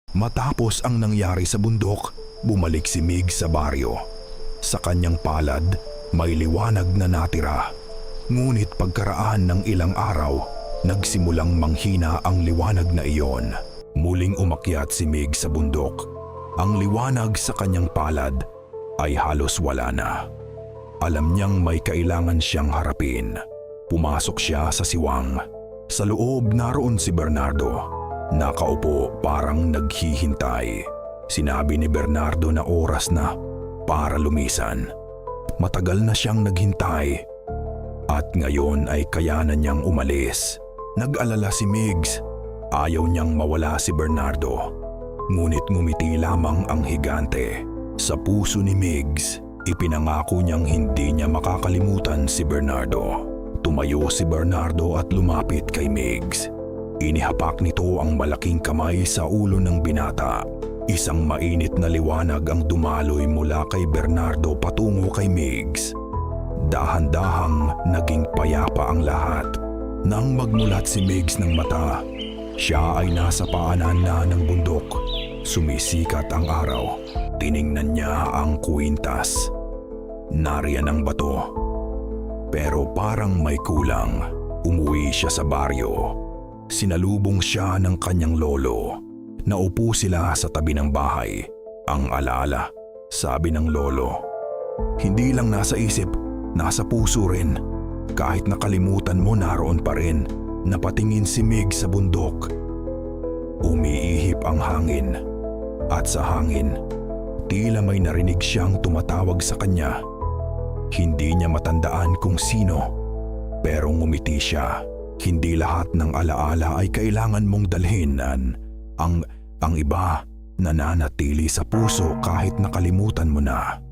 Matapos ang nangyari sa bundok, bumalik si Mig sa baryo. Sa kanyang palad, may liwanag na natira. Ngunit pagkaraan ng ilang araw, nagsimulang manghina ang liwanag na iyon. Muling umakyat si Mig sa bundok. Ang liwanag sa kanyang palad ay halos wala na. Alam niyang may kailangan siyang harapin. Pumasok siya sa siwang. Sa loob naroon si Bernardo. Nakaupo parang naghihintay. Sinabi ni Bernardo na oras na para lumisan. Matagal na siyang naghintay. At ngayon ay kayanan niyang umalis. Nag-alala si Migs. Ayaw niyang mawala si Bernardo. Ngunit ngumiti lamang ang higante. Sa puso ni Migs, ipinangako niyang hindi niya makakalimutan si Bernardo. Tumayo si Bernardo at lumapit kay Migs. Inihapak nito ang malaking kamay sa ulo ng binata. Isang mainit na liwanag ang dumaloy mula kay Bernardo patungo kay Migs. Dahan-dahang naging payapa ang lahat. Nang magmulat si Migs ng mata, siya ay nasa paanan na ng bundok. Sumisikat ang araw. Tiningnan niya ang kwintas. Nariyan ang bato. Pero parang may kulang. Umuwi siya sa baryo. Sinalubong siya ng kanyang lolo. Naupo sila sa tabi ng bahay. Ang alaala, sabi ng lolo. Hindi lang nasa isip, nasa puso rin. Kahit nakalimutan mo, naroon pa rin. Napatingin si Mig sa bundok. Umiihip ang hangin. At sa hangin, tila may narinig siyang tumatawag sa kanya. Hindi niya matandaan kung sino, pero ngumiti siya. Hindi lahat ng alaala ay kailangan mong dalhin. Ang iba nananatili sa puso kahit nakalimutan mo na.